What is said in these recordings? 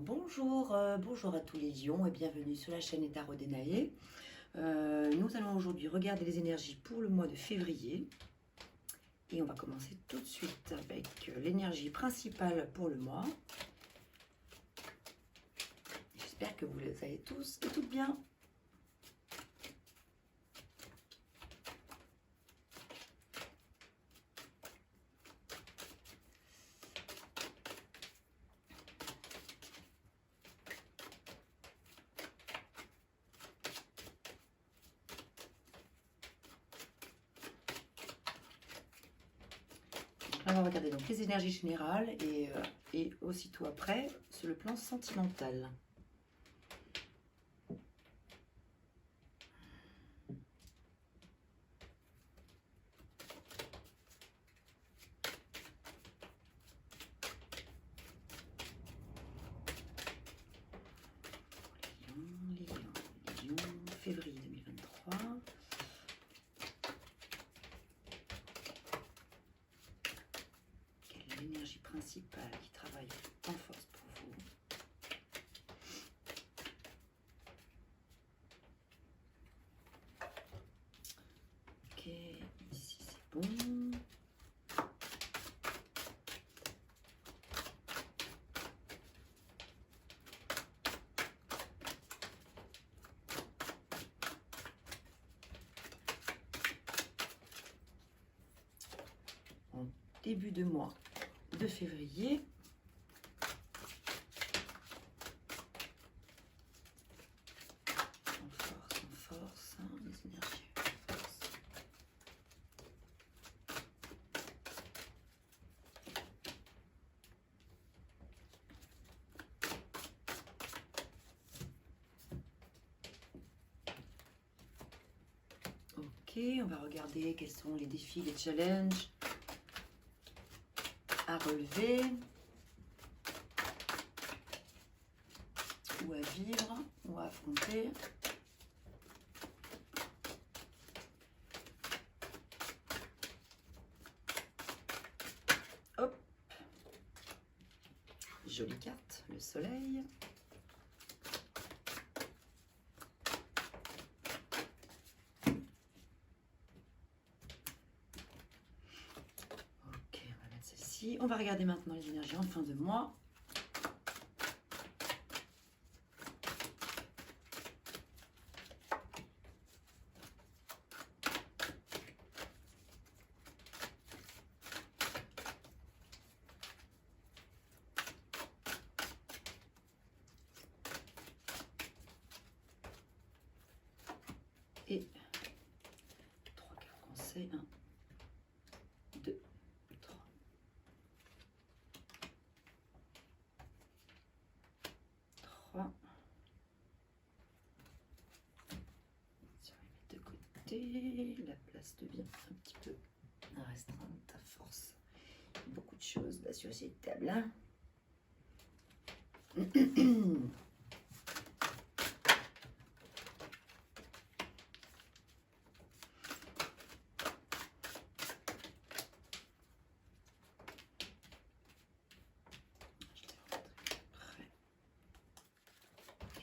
Bonjour, bonjour à tous les lions et bienvenue sur la chaîne Les Tarots d'Enaë. Nous allons aujourd'hui regarder les énergies pour le mois de février. Et on va commencer tout de suite avec l'énergie principale pour le mois. J'espère que vous les avez tous et toutes bien. On va regarder donc les énergies générales et aussitôt après sur le plan sentimental. Lion, février 2023. Quelle est l'énergie principale qui travaille en force pour vous? Ok, ici c'est bon. En début de mois de février. En force, hein, les énergies en force. Ok, on va regarder quels sont les défis, les challenges à relever ou à vivre ou à affronter. Hop, jolie carte, le soleil. Ok, on va mettre celle-ci. On va regarder maintenant les énergies en fin de mois. Et 3 cartes conseils. 1, 2, 3. Si on les met de côté, la place devient un petit peu restreinte à force. Beaucoup de choses là sur cette table. Hein. Et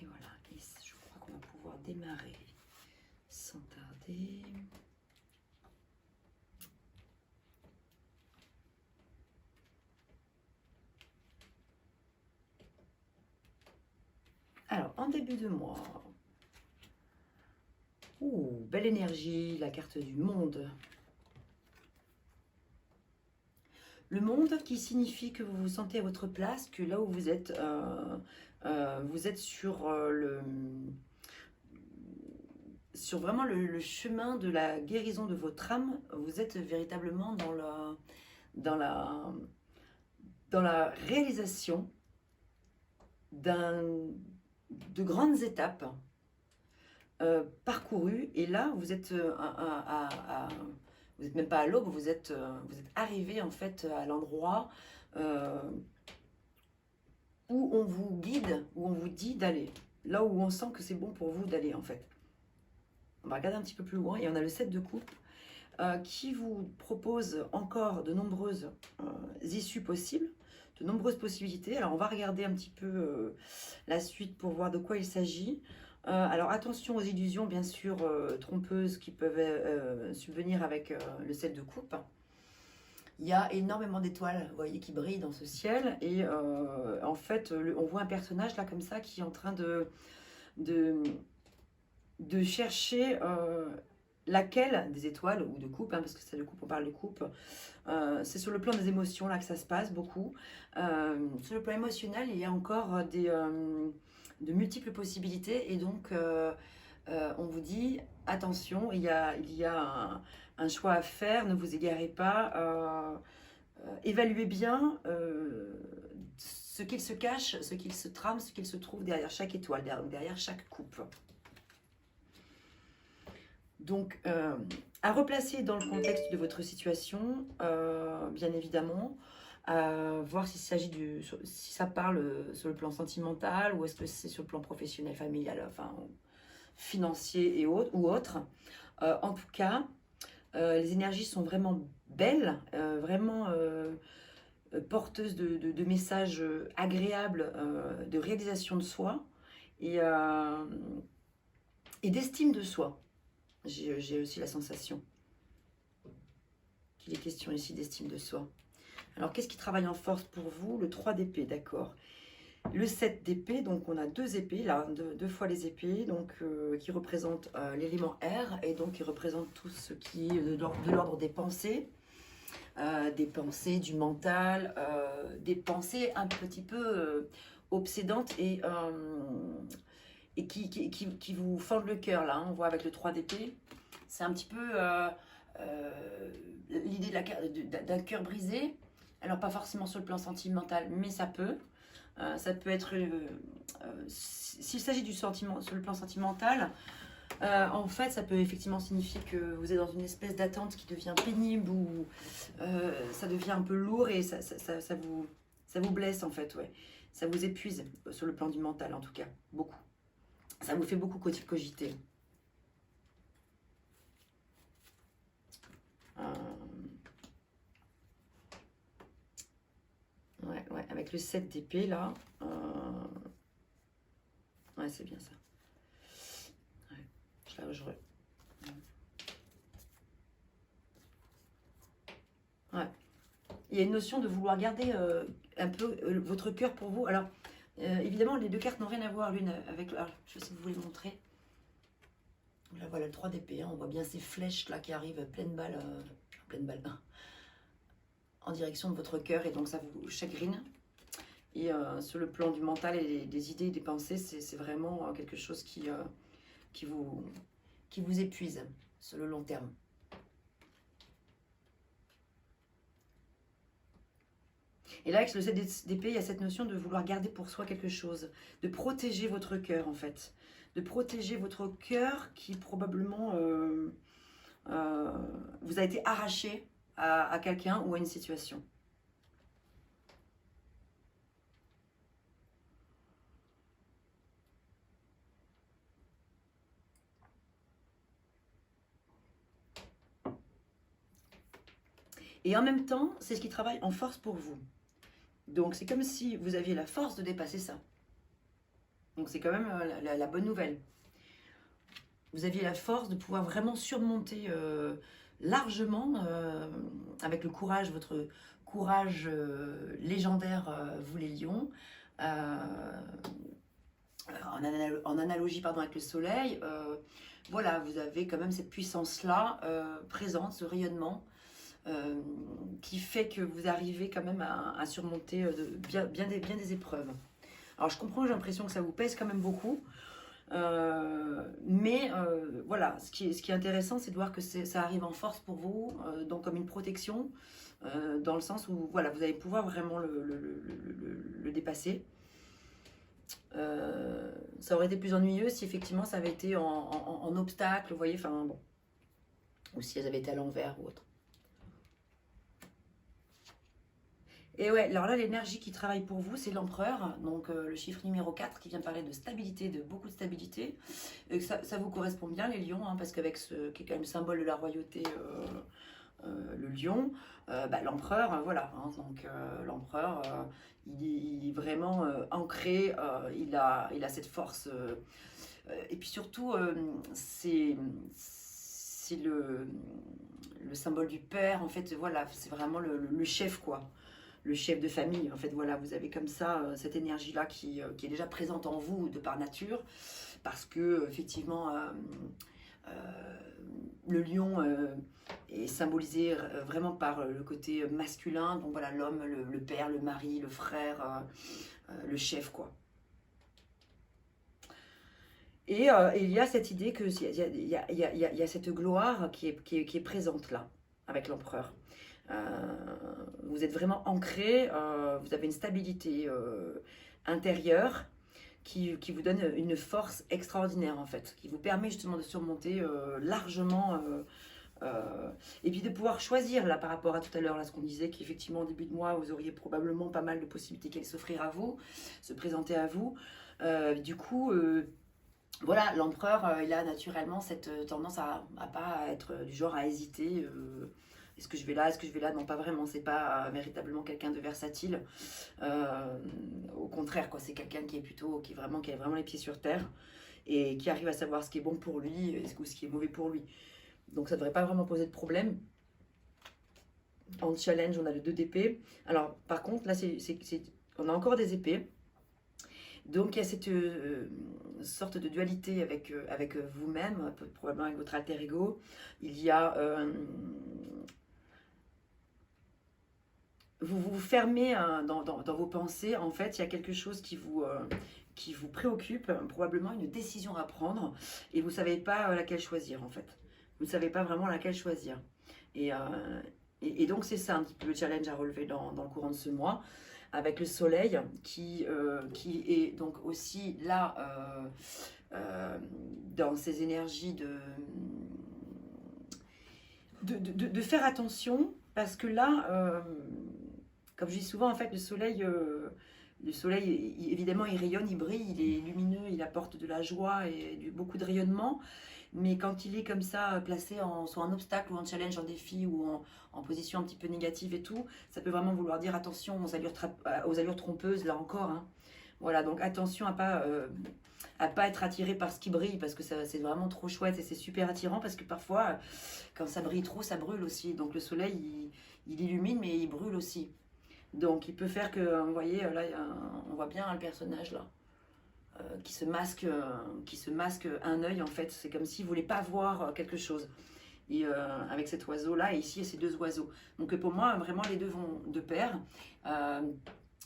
voilà, je crois qu'on va pouvoir démarrer sans tarder. Alors, en début de mois, belle énergie, la carte du monde. Le monde qui signifie que vous vous sentez à votre place, que là où vous êtes sur vraiment le chemin de la guérison de votre âme. Vous êtes véritablement dans la réalisation de grandes étapes parcourues. Et là, vous êtes vous n'êtes même pas à l'aube, vous êtes arrivé en fait à l'endroit où on vous guide, où on vous dit d'aller, là où on sent que c'est bon pour vous d'aller en fait. On va regarder un petit peu plus loin et on a le 7 de coupe qui vous propose encore de nombreuses issues possibles de nombreuses possibilités. Alors, on va regarder un petit peu la suite pour voir de quoi il s'agit. Alors, attention aux illusions, bien sûr, trompeuses qui peuvent subvenir avec le 7 de coupe. Il y a énormément d'étoiles, vous voyez, qui brillent dans ce ciel. Et en fait, on voit un personnage là, comme ça, qui est en train de chercher laquelle des étoiles, ou de coupe, parce que c'est de coupe, on parle de coupe. C'est sur le plan des émotions là que ça se passe beaucoup. Sur le plan émotionnel, il y a encore de multiples possibilités. Et donc, on vous dit, attention, il y a un choix à faire, ne vous égarez pas. Évaluez bien ce qu'il se cache, ce qu'il se trame, ce qu'il se trouve derrière chaque étoile, derrière chaque coupe. Donc, à replacer dans le contexte de votre situation, bien évidemment, voir s'il s'agit si ça parle sur le plan sentimental ou est-ce que c'est sur le plan professionnel, familial, enfin financier et autre. En tout cas, les énergies sont vraiment belles, vraiment porteuses de messages agréables, de réalisation de soi et d'estime de soi. J'ai aussi la sensation qu'il est question ici d'estime de soi. Alors, qu'est-ce qui travaille en force pour vous? Le 3 d'épée, d'accord. Le 7 d'épée, donc on a deux épées, là, deux fois les épées, donc qui représentent l'élément air, et donc qui représentent tout ce qui est de l'ordre des pensées, du mental, des pensées un petit peu obsédantes et qui vous fendent le cœur, là, hein. On voit avec le 3 d'épée, c'est un petit peu l'idée d'un cœur brisé. Alors, pas forcément sur le plan sentimental, mais ça peut. Ça peut être, s'il s'agit du sentiment, sur le plan sentimental, en fait, ça peut effectivement signifier que vous êtes dans une espèce d'attente qui devient pénible ou ça devient un peu lourd et ça vous blesse, en fait, ouais. Ça vous épuise, sur le plan du mental, en tout cas, beaucoup. Ça vous fait beaucoup cogiter. Ouais, avec le 7 d'épée, là. Ouais, c'est bien ça. Ouais. Ouais. Il y a une notion de vouloir garder un peu votre cœur pour vous. Alors, évidemment, les deux cartes n'ont rien à voir l'une avec l'autre. Je sais si vous voulez le montrer. Là, voilà le 3 d'épée. Hein. On voit bien ces flèches là qui arrivent pleine balle, en direction de votre cœur. Et donc, ça vous chagrine. Et sur le plan du mental et des idées et des pensées, c'est vraiment quelque chose qui vous épuise sur le long terme. Et là, avec le 7 d'épée, il y a cette notion de vouloir garder pour soi quelque chose, de protéger votre cœur, en fait. De protéger votre cœur qui probablement vous a été arraché à quelqu'un ou à une situation. Et en même temps, c'est ce qui travaille en force pour vous. Donc, c'est comme si vous aviez la force de dépasser ça. Donc, c'est quand même la bonne nouvelle. Vous aviez la force de pouvoir vraiment surmonter largement, avec le courage, votre courage légendaire, vous les lions, en analogie avec le soleil. Voilà, vous avez quand même cette puissance-là présente, ce rayonnement, qui fait que vous arrivez quand même à surmonter bien des épreuves. Alors je comprends, j'ai l'impression que ça vous pèse quand même beaucoup, mais voilà, ce qui est intéressant, c'est de voir que ça arrive en force pour vous, donc comme une protection, dans le sens où voilà, vous allez pouvoir vraiment le dépasser. Ça aurait été plus ennuyeux si effectivement ça avait été en obstacle, vous voyez, enfin bon, ou si elles avaient été à l'envers ou autre. Et ouais, alors là, l'énergie qui travaille pour vous, c'est l'empereur, donc le chiffre numéro 4 qui vient parler de stabilité, de beaucoup de stabilité. Et ça vous correspond bien, les lions, hein, parce qu'avec ce qui est quand même symbole de la royauté, le lion, l'empereur, voilà. Hein, donc l'empereur, il est vraiment ancré, il a cette force. Et puis surtout, c'est le symbole du père, en fait, voilà, c'est vraiment le chef, quoi. Le chef de famille, en fait, voilà, vous avez comme ça cette énergie-là qui est déjà présente en vous de par nature, parce que, effectivement, le lion est symbolisé vraiment par le côté masculin, donc voilà, l'homme, le père, le mari, le frère, le chef, quoi. Et il y a cette idée que il y a cette gloire qui est présente là, avec l'empereur. Vous êtes vraiment ancré, vous avez une stabilité intérieure qui vous donne une force extraordinaire en fait, qui vous permet justement de surmonter largement et puis de pouvoir choisir là par rapport à tout à l'heure, là ce qu'on disait qu'effectivement au début de mois vous auriez probablement pas mal de possibilités qui allaient s'offrir à vous, se présenter à vous. Du coup, voilà, l'empereur, il a naturellement cette tendance à pas être du genre à hésiter. Est-ce que je vais là, est-ce que je vais là? Non, pas vraiment. C'est pas véritablement quelqu'un de versatile. Au contraire, quoi, c'est quelqu'un qui est plutôt, qui a vraiment les pieds sur terre et qui arrive à savoir ce qui est bon pour lui et ce qui est mauvais pour lui. Donc ça ne devrait pas vraiment poser de problème. En challenge, on a le 2 d'épée. Alors, par contre, là, on a encore des épées. Donc il y a cette sorte de dualité avec vous-même, probablement avec votre alter ego. Il y a... vous vous fermez dans vos pensées. En fait, il y a quelque chose qui vous préoccupe, probablement une décision à prendre, et vous ne savez pas laquelle choisir en fait. Vous ne savez pas vraiment laquelle choisir. Et donc c'est ça un petit peu le challenge à relever dans le courant de ce mois, avec le soleil qui est donc aussi là dans ces énergies de faire attention, parce que là, comme je dis souvent, en fait, le soleil, évidemment, il rayonne, il brille, il est lumineux, il apporte de la joie et beaucoup de rayonnement. Mais quand il est comme ça, placé soit en obstacle ou en challenge, en défi ou en position un petit peu négative et tout, ça peut vraiment vouloir dire attention aux allures trompeuses, là encore. Hein. Voilà, donc attention à pas être attiré par ce qui brille, parce que c'est vraiment trop chouette et c'est super attirant, parce que parfois, quand ça brille trop, ça brûle aussi. Donc le soleil, il illumine, mais il brûle aussi. Donc il peut faire que, vous voyez, là, on voit bien le personnage là. Qui se masque un œil en fait, c'est comme s'il voulait pas voir quelque chose. Et avec cet oiseau là, et ici il y a ces deux oiseaux. Donc pour moi vraiment les deux vont de pair.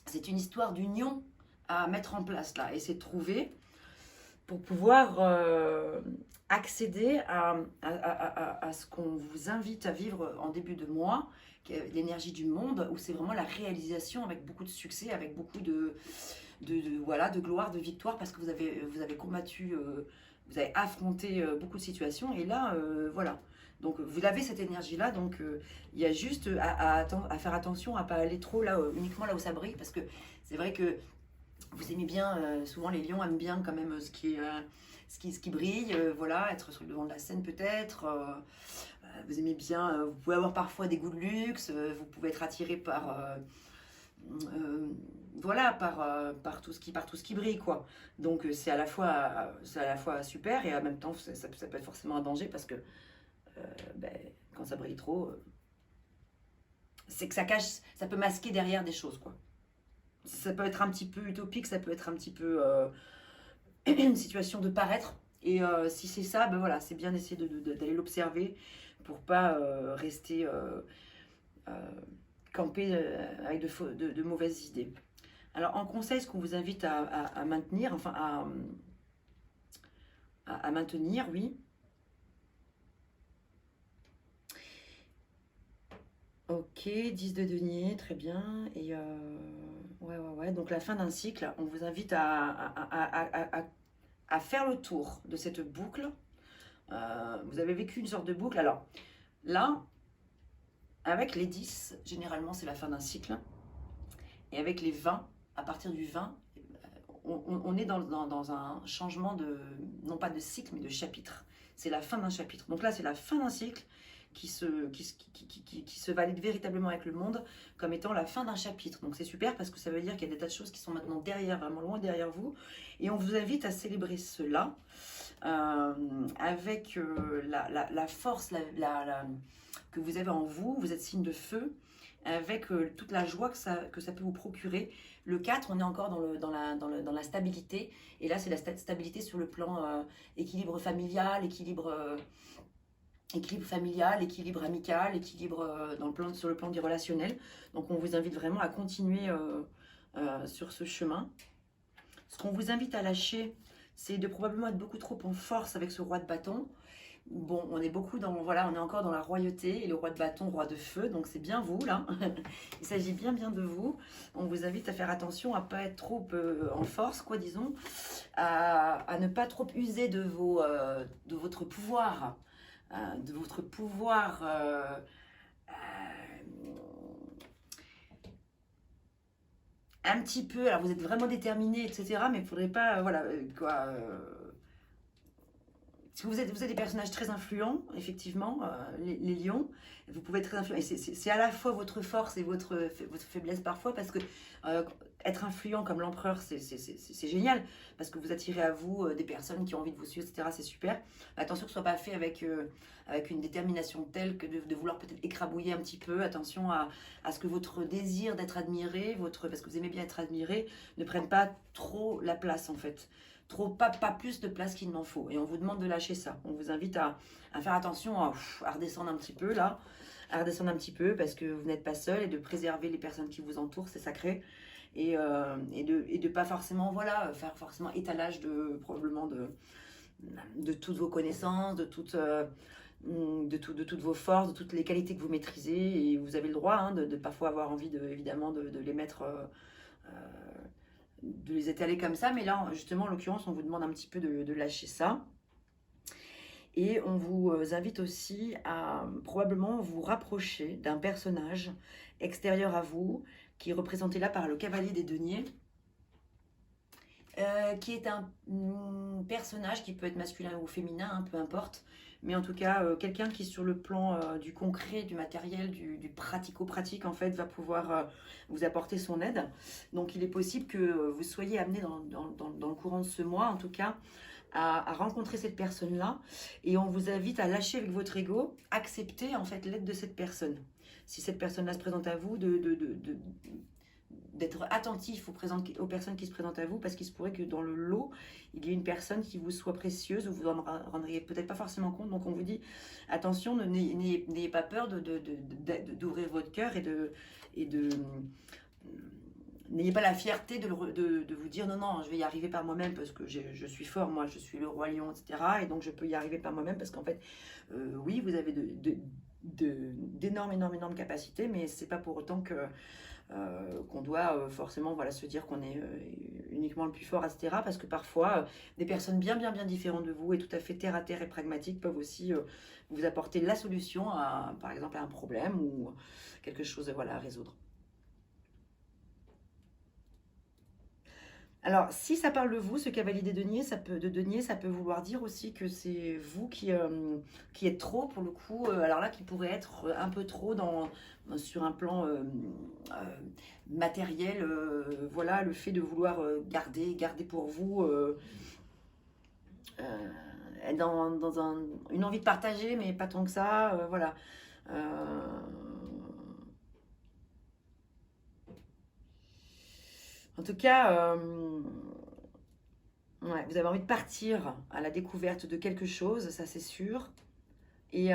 C'est une histoire d'union à mettre en place là, et c'est de trouver pour pouvoir accéder à ce qu'on vous invite à vivre en début de mois, l'énergie du monde, où c'est vraiment la réalisation avec beaucoup de succès, avec beaucoup voilà, de gloire, de victoire, parce que vous avez combattu, vous avez affronté beaucoup de situations, et là, voilà. Donc vous avez cette énergie-là, donc il y a juste à faire attention à ne pas aller trop là, uniquement là où ça brille, parce que c'est vrai que vous aimez bien, souvent les lions aiment bien quand même ce qui brille, voilà, être sur le devant de la scène peut-être. Vous aimez bien, vous pouvez avoir parfois des goûts de luxe, vous pouvez être attiré par voilà, par tout ce qui brille, quoi. Donc c'est à la fois super, et en même temps ça peut être forcément un danger, parce que quand ça brille trop, c'est que ça peut masquer derrière des choses, quoi. Ça peut être un petit peu utopique, ça peut être un petit peu une situation de paraître. Et si c'est ça, ben voilà, c'est bien d'essayer d'aller l'observer pour pas rester camper avec de mauvaises idées. Alors en conseil, ce qu'on vous invite à maintenir, enfin à maintenir, oui. Ok, 10 de denier, très bien. Et ouais. Donc la fin d'un cycle, on vous invite à faire le tour de cette boucle. Vous avez vécu une sorte de boucle. Alors là, avec les 10, généralement c'est la fin d'un cycle. Et avec les 20, à partir du 20, on est dans un changement non pas de cycle, mais de chapitre. C'est la fin d'un chapitre. Donc là, c'est la fin d'un cycle qui se valide véritablement avec le monde comme étant la fin d'un chapitre. Donc c'est super parce que ça veut dire qu'il y a des tas de choses qui sont maintenant derrière, vraiment loin derrière vous. Et on vous invite à célébrer cela avec la force que vous avez en vous. Vous êtes signe de feu, avec toute la joie que ça peut vous procurer. Le 4, on est encore dans la stabilité. Et là, c'est la stabilité sur le plan équilibre familial, équilibre familial, équilibre amical, équilibre sur le plan du relationnel. Donc, on vous invite vraiment à continuer sur ce chemin. Ce qu'on vous invite à lâcher, c'est de probablement être beaucoup trop en force avec ce roi de bâton. Bon, on est beaucoup dans, voilà, on est encore dans la royauté et le roi de bâton, roi de feu, donc c'est bien vous là. Il s'agit bien de vous. On vous invite à faire attention à pas être trop en force, quoi, disons, à ne pas trop user de votre pouvoir, un petit peu. Alors vous êtes vraiment déterminé, etc. Mais il ne faudrait pas, voilà, quoi. Vous êtes des personnages très influents, effectivement, les lions. Vous pouvez être très influents. Et c'est à la fois votre force et votre faiblesse parfois, parce que être influent comme l'empereur, c'est génial, parce que vous attirez à vous des personnes qui ont envie de vous suivre, etc. C'est super. Attention que ce ne soit pas fait avec une détermination telle que de vouloir peut-être écrabouiller un petit peu. Attention à ce que votre désir d'être admiré, parce que vous aimez bien être admiré, ne prenne pas trop la place, en fait. Pas plus de place qu'il n'en faut. Et on vous demande de lâcher ça. On vous invite à faire attention, à redescendre un petit peu là, à redescendre un petit peu parce que vous n'êtes pas seul, et de préserver les personnes qui vous entourent, c'est sacré. Et de pas forcément, voilà, faire forcément étalage probablement de toutes vos connaissances, de toutes vos forces, de toutes les qualités que vous maîtrisez. Et vous avez le droit de parfois avoir envie évidemment de les mettre... de les étaler comme ça, mais là justement en l'occurrence on vous demande un petit peu de lâcher ça, et on vous invite aussi à probablement vous rapprocher d'un personnage extérieur à vous, qui est représenté là par le cavalier des deniers, qui est un personnage qui peut être masculin ou féminin, peu importe, mais en tout cas quelqu'un qui sur le plan du concret, du matériel, du pratico-pratique en fait, va pouvoir vous apporter son aide. Donc il est possible que vous soyez amené dans le courant de ce mois en tout cas à rencontrer cette personne-là, et on vous invite à lâcher avec votre ego, accepter en fait l'aide de cette personne. Si cette personne-là se présente à vous, d'être attentif aux personnes qui se présentent à vous, parce qu'il se pourrait que dans le lot, il y ait une personne qui vous soit précieuse, ou vous en rendriez peut-être pas forcément compte. Donc on vous dit, attention, n'ayez pas peur d'ouvrir votre cœur, n'ayez pas la fierté de vous dire non, je vais y arriver par moi-même parce que je suis fort, moi je suis le roi lion, etc. Et donc je peux y arriver par moi-même parce qu'en fait, oui, vous avez d'énormes capacités, mais c'est pas pour autant qu'on doit forcément, voilà, se dire qu'on est uniquement le plus fort, etc. Parce que parfois, des personnes bien différentes de vous et tout à fait terre à terre et pragmatiques peuvent aussi vous apporter la solution par exemple à un problème ou quelque chose, voilà, à résoudre. Alors, si ça parle de vous, ce cavalier des deniers, ça peut vouloir dire aussi que c'est vous qui êtes trop, pour le coup, alors là, qui pourrait être un peu trop sur un plan matériel, voilà, le fait de vouloir garder pour vous, être dans une envie de partager, mais pas tant que ça, voilà. En tout cas, ouais, vous avez envie de partir à la découverte de quelque chose, ça c'est sûr. Et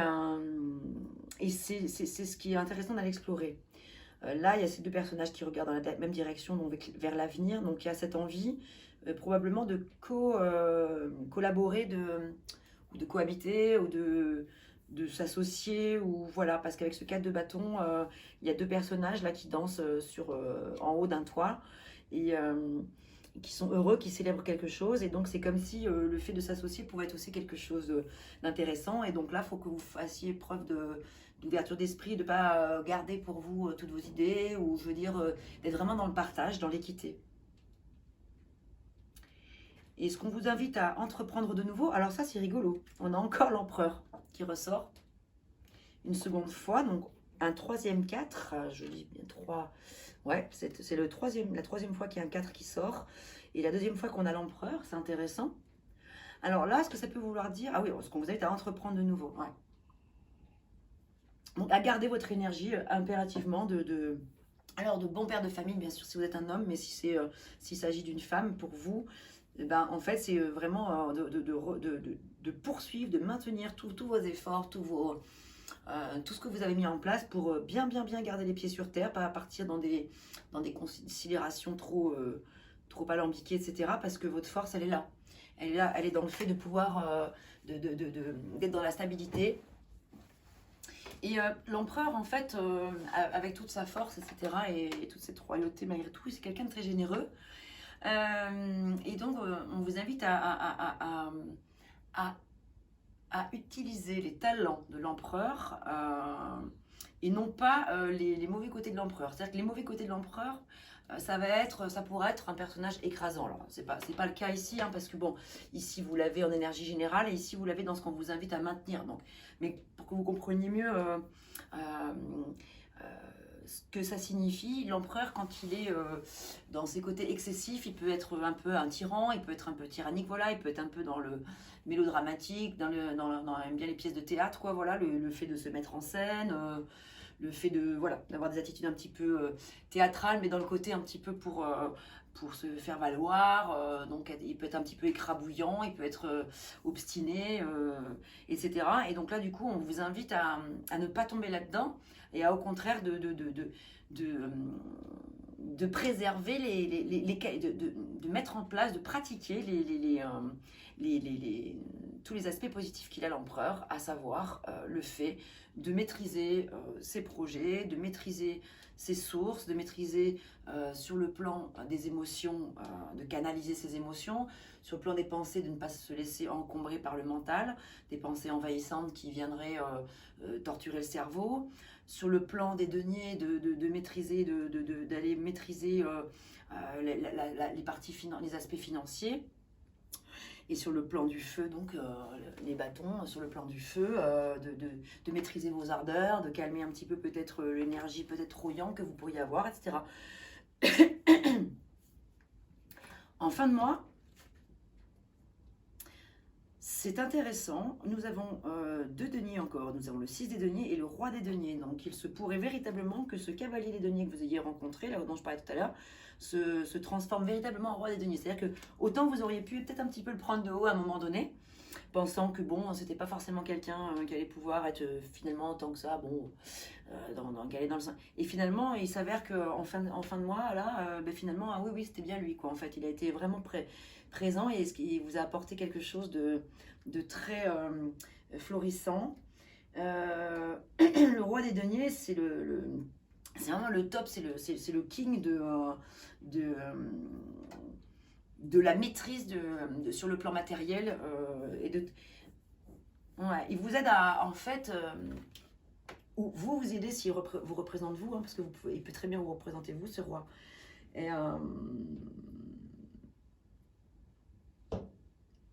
c'est ce qui est intéressant d'aller explorer. Là, il y a ces deux personnages qui regardent dans la même direction, donc vers l'avenir. Donc il y a cette envie probablement de collaborer, ou de cohabiter, ou de s'associer, ou voilà, parce qu'avec ce 4 de bâton, il y a deux personnages là qui dansent en haut d'un toit, et qui sont heureux, qui célèbrent quelque chose. Et donc c'est comme si le fait de s'associer pouvait être aussi quelque chose d'intéressant. Et donc là, il faut que vous fassiez preuve d'ouverture d'esprit, de ne pas garder pour vous toutes vos idées, ou je veux dire, d'être vraiment dans le partage, dans l'équité. Et ce qu'on vous invite à entreprendre de nouveau, alors ça c'est rigolo, on a encore l'empereur qui ressort. une seconde fois, donc un troisième 4, je dis bien 3, ouais, c'est la troisième fois qu'il y a un 4 qui sort, et la deuxième fois qu'on a l'empereur, c'est intéressant. Alors là, ce que ça peut vouloir dire, ah oui, ce qu'on vous invite à entreprendre de nouveau, ouais. Donc à garder votre énergie impérativement alors de bon père de famille, bien sûr, si vous êtes un homme, mais si s'il s'agit d'une femme, pour vous, eh ben, en fait, c'est vraiment de poursuivre, de maintenir tous vos efforts, tout ce que vous avez mis en place pour bien garder les pieds sur terre, pas partir dans des considérations trop alambiquées, etc. Parce que votre force, elle est là. Elle est là, elle est dans le fait de pouvoir, d'être dans la stabilité. Et l'empereur, en fait, avec toute sa force, etc., et toute cette royauté, malgré tout, c'est quelqu'un de très généreux. Et donc, on vous invite à utiliser les talents de l'empereur et non pas les mauvais côtés de l'empereur. C'est-à-dire que les mauvais côtés de l'empereur, ça pourrait être un personnage écrasant. Alors, c'est pas le cas ici, hein, parce que bon, ici vous l'avez en énergie générale et ici vous l'avez dans ce qu'on vous invite à maintenir. Donc, mais pour que vous compreniez mieux ce que ça signifie, l'empereur, quand il est dans ses côtés excessifs, il peut être un peu un tyran, il peut être un peu tyrannique, voilà, il peut être un peu dans le mélodramatique, dans bien les pièces de théâtre, quoi, voilà, le fait de se mettre en scène. Le fait d'avoir des attitudes un petit peu théâtrales, mais dans le côté un petit peu pour se faire valoir. Donc il peut être un petit peu écrabouillant, il peut être obstiné, etc. Et donc là, du coup, on vous invite à ne pas tomber là-dedans et à au contraire de préserver de mettre en place, de pratiquer tous les aspects positifs qu'il a l'empereur, à savoir le fait de maîtriser ses projets, de maîtriser ses sources, de maîtriser sur le plan des émotions, de canaliser ses émotions, sur le plan des pensées, de ne pas se laisser encombrer par le mental, des pensées envahissantes qui viendraient torturer le cerveau, sur le plan des deniers, de maîtriser, d'aller maîtriser les aspects financiers. Et sur le plan du feu, donc les bâtons, sur le plan du feu, de maîtriser vos ardeurs, de calmer un petit peu peut-être l'énergie peut-être rouillante que vous pourriez avoir, etc. En fin de mois, c'est intéressant, nous avons deux deniers encore, nous avons le 6 des deniers et le roi des deniers. Donc il se pourrait véritablement que ce cavalier des deniers que vous ayez rencontré, là dont je parlais tout à l'heure, se transforme véritablement en roi des deniers. C'est-à-dire que autant vous auriez pu peut-être un petit peu le prendre de haut à un moment donné, pensant que bon, c'était pas forcément quelqu'un qui allait pouvoir être finalement tant que ça, bon, galer dans le sein. Et finalement, il s'avère qu'en fin de mois, là, finalement, ah oui, c'était bien lui, quoi. En fait, il a été vraiment présent et il vous a apporté quelque chose de très florissant. Le roi des deniers, c'est c'est vraiment le top, c'est le king de la maîtrise sur le plan matériel ouais, il vous aide à en fait vous aidez s'il vous représente vous, hein, parce que il peut très bien vous représenter vous, ce roi. Et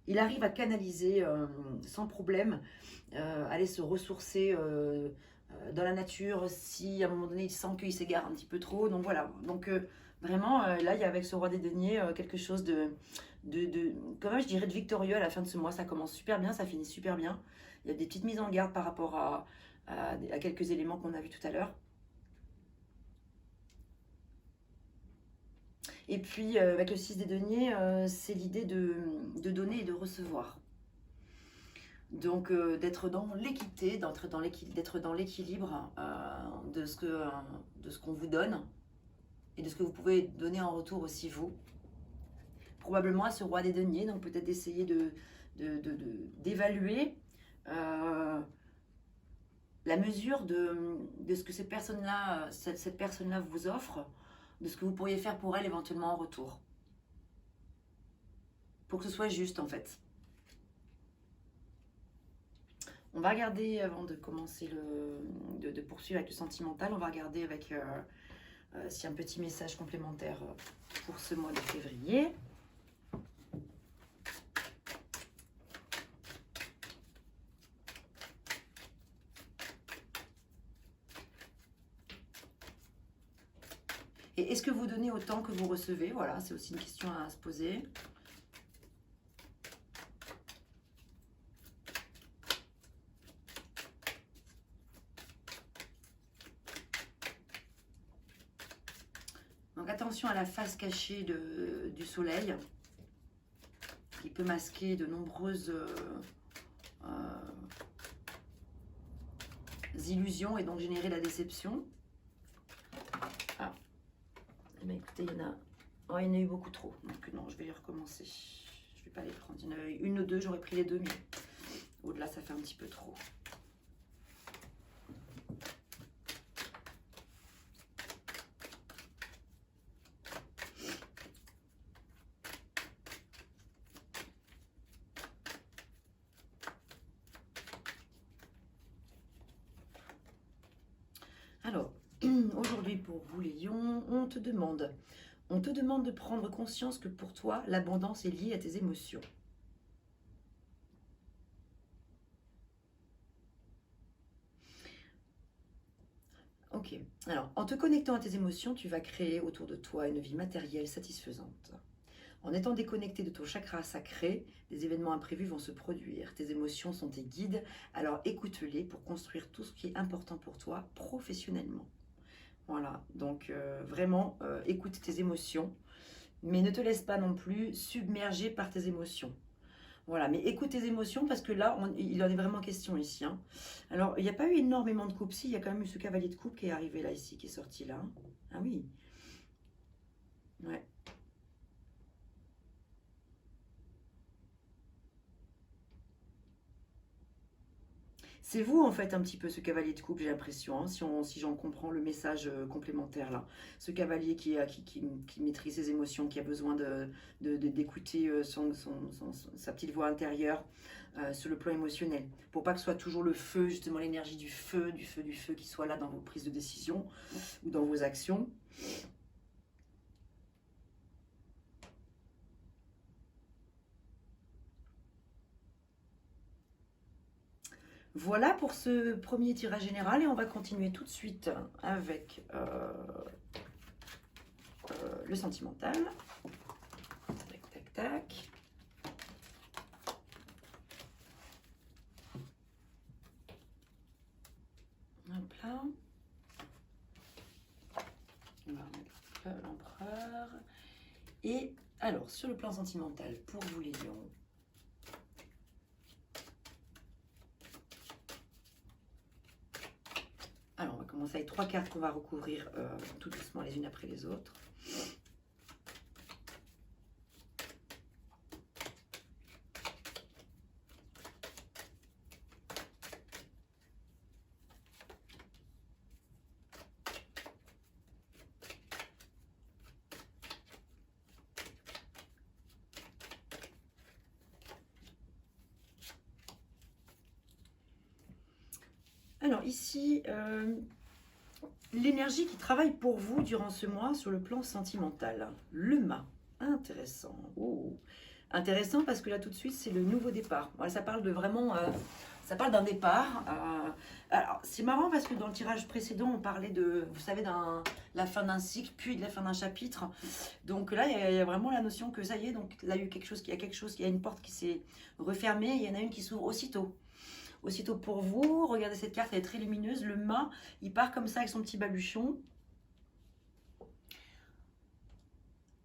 il arrive à canaliser sans problème, aller se ressourcer dans la nature si à un moment donné il sent qu'il s'égare un petit peu trop. Donc voilà, donc vraiment là il y a avec ce roi des deniers quelque chose quand même je dirais de victorieux à la fin de ce mois. Ça commence super bien, ça finit super bien. Il y a des petites mises en garde par rapport à quelques éléments qu'on a vus tout à l'heure. Et puis avec le 6 des deniers, c'est l'idée de donner et de recevoir. Donc d'être dans l'équité, d'être dans l'équilibre de ce qu'on vous donne et de ce que vous pouvez donner en retour aussi vous. Probablement à ce roi des deniers, donc peut-être d'essayer d'évaluer la mesure de ce que cette personne-là vous offre, de ce que vous pourriez faire pour elle éventuellement en retour. Pour que ce soit juste en fait. On va regarder, avant de commencer de poursuivre avec le sentimental, on va regarder avec s'il y a un petit message complémentaire pour ce mois de février. Et est-ce que vous donnez autant que vous recevez? Voilà, c'est aussi une question à se poser. Donc attention à la face cachée du soleil, qui peut masquer de nombreuses illusions et donc générer la déception. Ah, mais écoutez, il y en a... Oh, il y en a eu beaucoup trop, donc non, je vais y recommencer. Je ne vais pas les prendre. Il y en avait une ou deux, j'aurais pris les deux, mais au-delà, ça fait un petit peu trop. Alors, aujourd'hui pour vous les lions, on te demande de prendre conscience que pour toi, l'abondance est liée à tes émotions. Ok, alors en te connectant à tes émotions, tu vas créer autour de toi une vie matérielle satisfaisante. En étant déconnecté de ton chakra sacré, des événements imprévus vont se produire. Tes émotions sont tes guides, alors écoute-les pour construire tout ce qui est important pour toi professionnellement. Voilà, donc vraiment, écoute tes émotions, mais ne te laisse pas non plus submerger par tes émotions. Voilà, mais écoute tes émotions parce que là, il en est vraiment question ici. Hein. Alors, il n'y a pas eu énormément de coupes. Si, il y a quand même eu ce cavalier de coupe qui est arrivé là, ici, qui est sorti là. Ah oui. Ouais. C'est vous, en fait, un petit peu, ce cavalier de coupe, j'ai l'impression, hein, si j'en comprends le message complémentaire, là. Ce cavalier qui maîtrise ses émotions, qui a besoin d'écouter sa petite voix intérieure sur le plan émotionnel. Pour pas que ce soit toujours le feu, justement, l'énergie du feu, qui soit là dans vos prises de décision ou dans vos actions. Voilà pour ce premier tirage général et on va continuer tout de suite avec le sentimental. Tac, tac, tac. Hop là. On va remettre l'empereur. Et alors, sur le plan sentimental, pour vous les lions, alors, on va commencer avec 3 cartes qu'on va recouvrir tout doucement les unes après les autres. Alors ici, l'énergie qui travaille pour vous durant ce mois sur le plan sentimental. Le mât, intéressant. Oh. Intéressant parce que là tout de suite c'est le nouveau départ. Voilà, ça parle de vraiment, ça parle d'un départ. Alors c'est marrant parce que dans le tirage précédent on parlait de, vous savez, la fin d'un cycle puis de la fin d'un chapitre. Donc là il y a vraiment la notion que ça y est, donc là il y a quelque chose, il y a une porte qui s'est refermée, il y en a une qui s'ouvre aussitôt. Aussitôt pour vous, regardez cette carte, elle est très lumineuse. Le mât, il part comme ça avec son petit baluchon.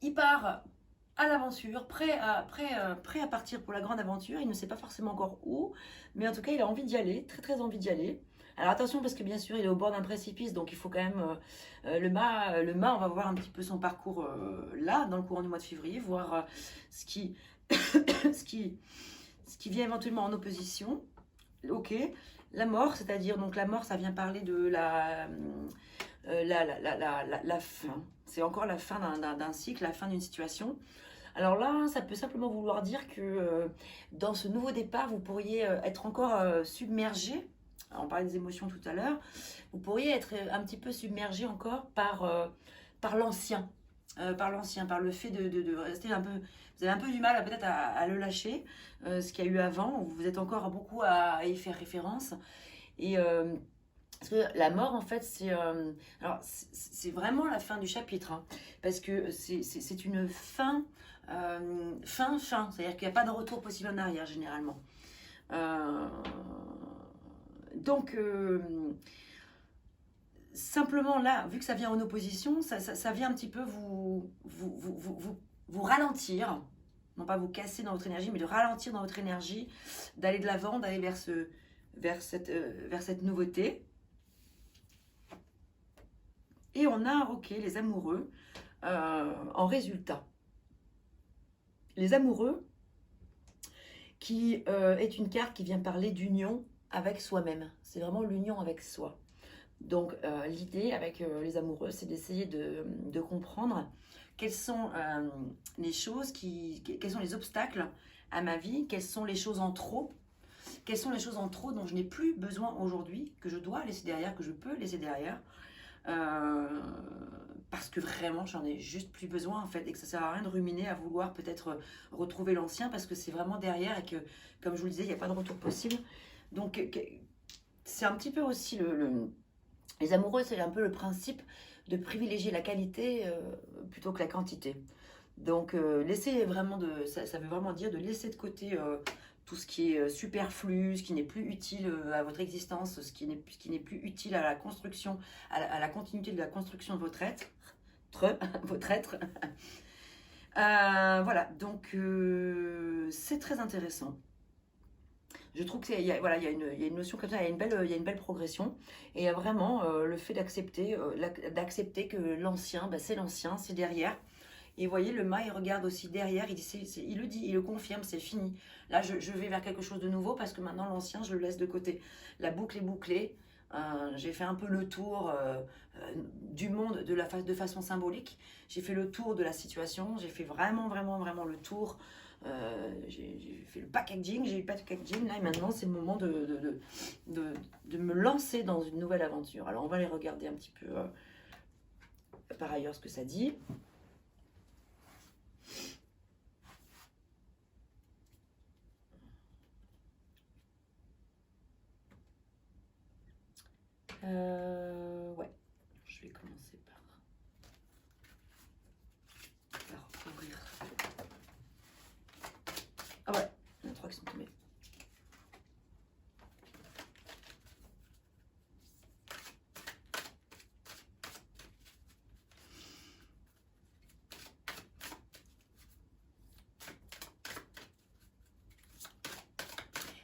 Il part à l'aventure, prêt à partir pour la grande aventure. Il ne sait pas forcément encore où, mais en tout cas, il a envie d'y aller, très très envie d'y aller. Alors attention parce que bien sûr, il est au bord d'un précipice, donc il faut quand même le mât, on va voir un petit peu son parcours là, dans le courant du mois de février, voir ce qui vient éventuellement en opposition. Ok, la mort, c'est-à-dire, donc la mort, ça vient parler de la fin. C'est encore la fin d'un cycle, la fin d'une situation. Alors là, ça peut simplement vouloir dire que dans ce nouveau départ, vous pourriez être encore submergé. On parlait des émotions tout à l'heure. Vous pourriez être un petit peu submergé encore par l'ancien. Par le fait de rester un peu... Vous avez un peu du mal peut-être à le lâcher, ce qu'il y a eu avant. Vous êtes encore beaucoup à y faire référence. Et Parce que la mort, en fait, alors c'est vraiment la fin du chapitre, hein, parce que c'est une fin, fin. C'est-à-dire qu'il n'y a pas de retour possible en arrière, généralement. Euh, donc, simplement là, vu que ça vient en opposition, ça vient un petit peu vous ralentir, non pas vous casser dans votre énergie, mais de ralentir dans votre énergie, d'aller de l'avant, d'aller vers cette nouveauté. Et on a, ok, les amoureux en résultat. Les amoureux, qui est une carte qui vient parler d'union avec soi-même. C'est vraiment l'union avec soi. Donc l'idée avec les amoureux, c'est d'essayer de comprendre quelles sont les choses, quels sont les obstacles à ma vie, quelles sont les choses en trop, quelles sont les choses en trop dont je n'ai plus besoin aujourd'hui, que je dois laisser derrière, que je peux laisser derrière. Parce que vraiment j'en ai juste plus besoin en fait, et que ça sert à rien de ruminer à vouloir peut-être retrouver l'ancien, parce que c'est vraiment derrière et que, comme je vous le disais, il n'y a pas de retour possible. Donc c'est un petit peu aussi les amoureux, c'est un peu le principe de privilégier la qualité plutôt que la quantité. Donc laisser vraiment ça veut vraiment dire de laisser de côté tout ce qui est superflu, ce qui n'est plus utile à votre existence, ce qui n'est plus utile à la construction, à la continuité de la construction de votre être. Votre être. Voilà, donc c'est très intéressant. Je trouve qu'il y a, voilà, il y a une notion comme ça, il y a une belle progression. Et il y a vraiment le fait d'accepter que l'ancien, c'est l'ancien, c'est derrière. Et vous voyez, le mât, il regarde aussi derrière, il le dit, il le confirme, c'est fini. Là, je vais vers quelque chose de nouveau parce que maintenant, l'ancien, je le laisse de côté. La boucle est bouclée. J'ai fait un peu le tour du monde de façon symbolique. J'ai fait le tour de la situation. J'ai fait vraiment le tour. J'ai fait le packaging. J'ai eu le packaging. Là, et maintenant, c'est le moment de me lancer dans une nouvelle aventure. Alors, on va aller regarder un petit peu par ailleurs ce que ça dit. Ouais, je vais commencer par ouvrir. Ah ouais, il y en a 3 qui sont tombés.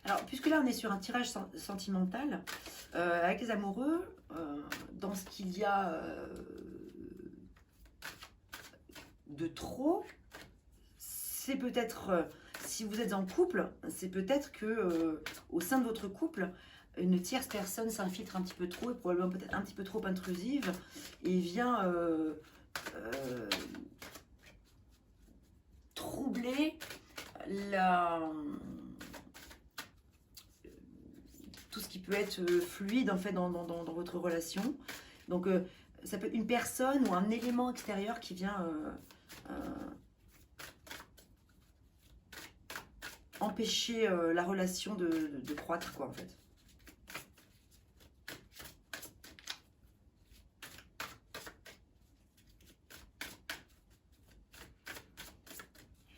Alors, puisque là on est sur un tirage sentimental, avec les amoureux, dans ce qu'il y a de trop, c'est peut-être, si vous êtes en couple, c'est peut-être que au sein de votre couple, une tierce personne s'infiltre un petit peu trop, et probablement peut-être un petit peu trop intrusive, et vient troubler tout ce qui peut être fluide en fait dans votre relation. Donc ça peut être une personne ou un élément extérieur qui vient empêcher la relation de croître, quoi, en fait.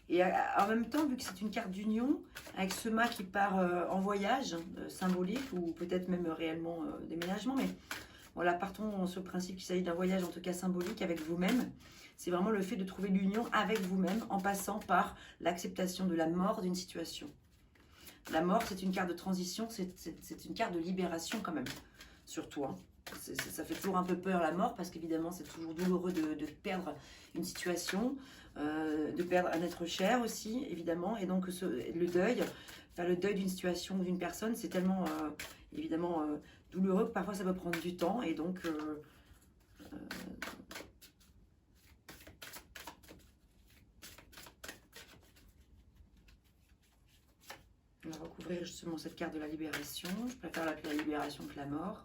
Et en même temps, vu que c'est une carte d'union, avec ce mât qui part en voyage symbolique, ou peut-être même réellement déménagement, mais voilà, partons sur le principe qu'il s'agit d'un voyage en tout cas symbolique avec vous-même. C'est vraiment le fait de trouver l'union avec vous-même en passant par l'acceptation de la mort d'une situation. La mort, c'est une carte de transition, c'est une carte de libération quand même, surtout. Hein. Ça fait toujours un peu peur la mort, parce qu'évidemment c'est toujours douloureux de perdre une situation, de perdre un être cher aussi, évidemment. Et donc le deuil, faire le deuil d'une situation ou d'une personne, c'est tellement évidemment douloureux que parfois ça peut prendre du temps. Et donc on va recouvrir justement cette carte de la libération. Je préfère l'appeler la libération que la mort.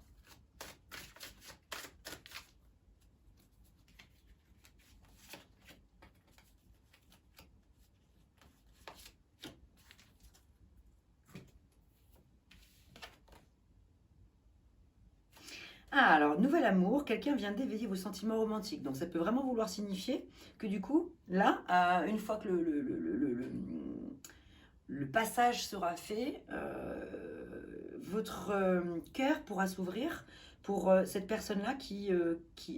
Ah, alors, nouvel amour, quelqu'un vient d'éveiller vos sentiments romantiques. Donc, ça peut vraiment vouloir signifier que du coup, là, une fois que le passage sera fait, votre cœur pourra s'ouvrir pour cette personne-là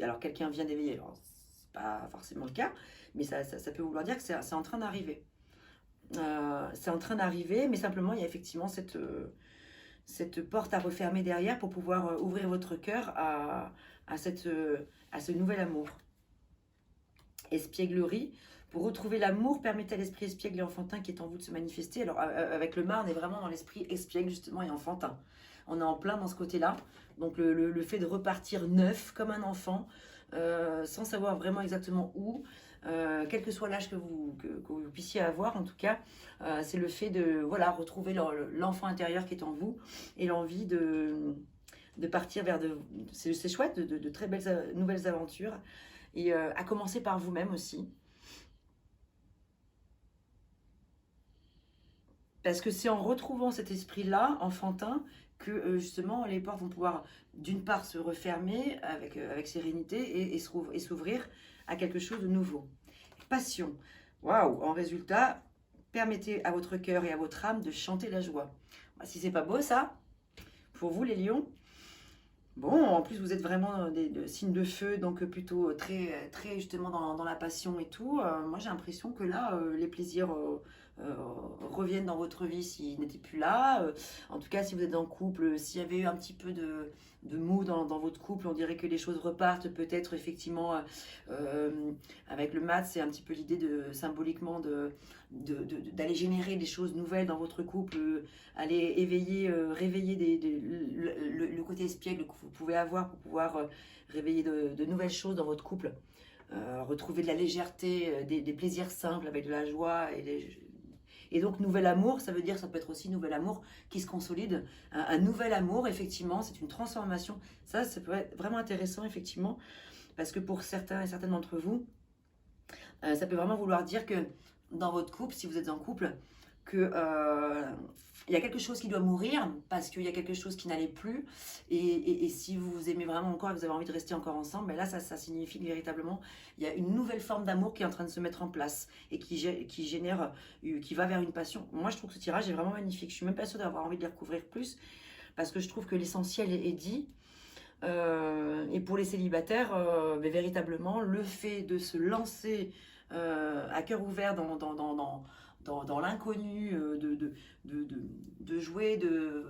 alors quelqu'un vient d'éveiller, alors c'est pas forcément le cas, mais ça peut vouloir dire que c'est en train d'arriver. C'est en train d'arriver, mais simplement il y a effectivement cette porte à refermer derrière pour pouvoir ouvrir votre cœur à ce nouvel amour. Espièglerie. Pour retrouver l'amour, permettez à l'esprit espiègle et enfantin qui est en vous de se manifester. Alors, avec le mât, on est vraiment dans l'esprit espiègle, justement, et enfantin. On est en plein dans ce côté-là. Donc, le fait de repartir neuf, comme un enfant, sans savoir vraiment exactement où, quel que soit l'âge que vous puissiez avoir, en tout cas, c'est le fait de retrouver l'enfant intérieur qui est en vous et l'envie de partir vers c'est chouette, de très belles nouvelles aventures. Et à commencer par vous-même aussi. Parce que c'est en retrouvant cet esprit-là, enfantin, que justement les portes vont pouvoir d'une part se refermer avec sérénité et s'ouvrir à quelque chose de nouveau. Passion. Waouh! En résultat, permettez à votre cœur et à votre âme de chanter la joie. Si c'est pas beau ça, pour vous les lions, bon, en plus vous êtes vraiment des signes de feu, donc plutôt très, très justement dans la passion et tout. Moi j'ai l'impression que là, les plaisirs reviennent dans votre vie s'ils n'étaient plus là. En tout cas, si vous êtes en couple, s'il y avait eu un petit peu de mou dans votre couple, on dirait que les choses repartent. Peut-être effectivement, avec le mat, c'est un petit peu l'idée symboliquement d'aller générer des choses nouvelles dans votre couple, aller éveiller, réveiller le côté espiègle que vous pouvez avoir pour pouvoir réveiller de nouvelles choses dans votre couple. Retrouver de la légèreté, des plaisirs simples avec de la joie et donc nouvel amour, ça veut dire, ça peut être aussi nouvel amour qui se consolide. Un nouvel amour, effectivement, c'est une transformation. Ça peut être vraiment intéressant, effectivement, parce que pour certains et certaines d'entre vous, ça peut vraiment vouloir dire que dans votre couple, si vous êtes en couple, que il y a quelque chose qui doit mourir parce qu'il y a quelque chose qui n'allait plus et si vous vous aimez vraiment encore et vous avez envie de rester encore ensemble, ben là ça signifie que véritablement il y a une nouvelle forme d'amour qui est en train de se mettre en place et qui génère, qui va vers une passion. Moi je trouve que ce tirage est vraiment magnifique, je suis même pas sûre d'avoir envie de les recouvrir plus parce que je trouve que l'essentiel est dit. Et pour les célibataires, mais véritablement le fait de se lancer à cœur ouvert dans l'inconnu, de jouer de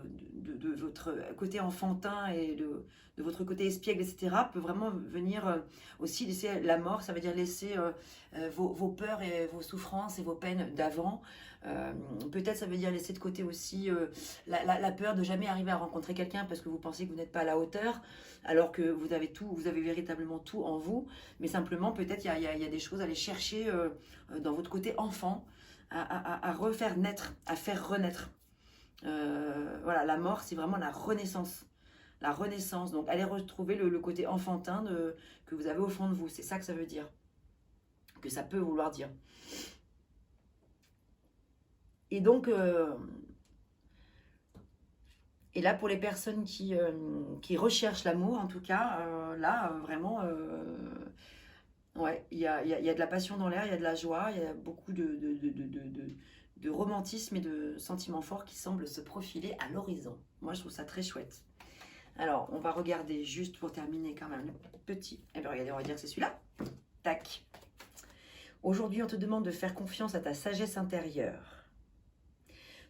votre côté enfantin et de votre côté espiègle, etc., peut vraiment venir aussi laisser la mort, ça veut dire laisser vos peurs et vos souffrances et vos peines d'avant. Peut-être ça veut dire laisser de côté aussi la peur de jamais arriver à rencontrer quelqu'un parce que vous pensez que vous n'êtes pas à la hauteur, alors que vous avez tout, vous avez véritablement tout en vous, mais simplement peut-être il y a des choses à aller chercher dans votre côté enfant, à refaire naître, à faire renaître. Voilà, la mort, c'est vraiment la renaissance. La renaissance. Donc, allez retrouver le côté enfantin que vous avez au fond de vous. C'est ça que ça veut dire. Que ça peut vouloir dire. Et donc, et là, pour les personnes qui recherchent l'amour, en tout cas, là, vraiment... ouais, il y a de la passion dans l'air, il y a de la joie, il y a beaucoup de romantisme et de sentiments forts qui semblent se profiler à l'horizon. Moi, je trouve ça très chouette. Alors, on va regarder juste pour terminer quand même le petit. Eh bien, regardez, on va dire que c'est celui-là. Tac. Aujourd'hui, on te demande de faire confiance à ta sagesse intérieure.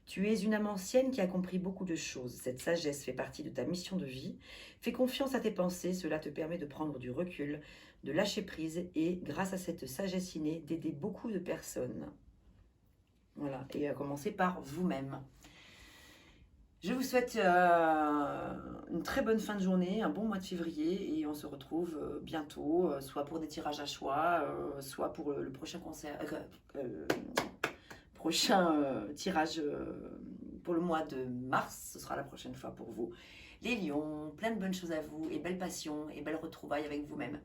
Tu es une âme ancienne qui a compris beaucoup de choses. Cette sagesse fait partie de ta mission de vie. Fais confiance à tes pensées, cela te permet de prendre du recul, de lâcher prise et, grâce à cette sagesse innée, d'aider beaucoup de personnes. Voilà, et à commencer par vous-même. Je vous souhaite une très bonne fin de journée, un bon mois de février et on se retrouve bientôt, soit pour des tirages à choix, soit pour le prochain tirage pour le mois de mars. Ce sera la prochaine fois pour vous. Les lions, plein de bonnes choses à vous et belle passion et belle retrouvailles avec vous-même.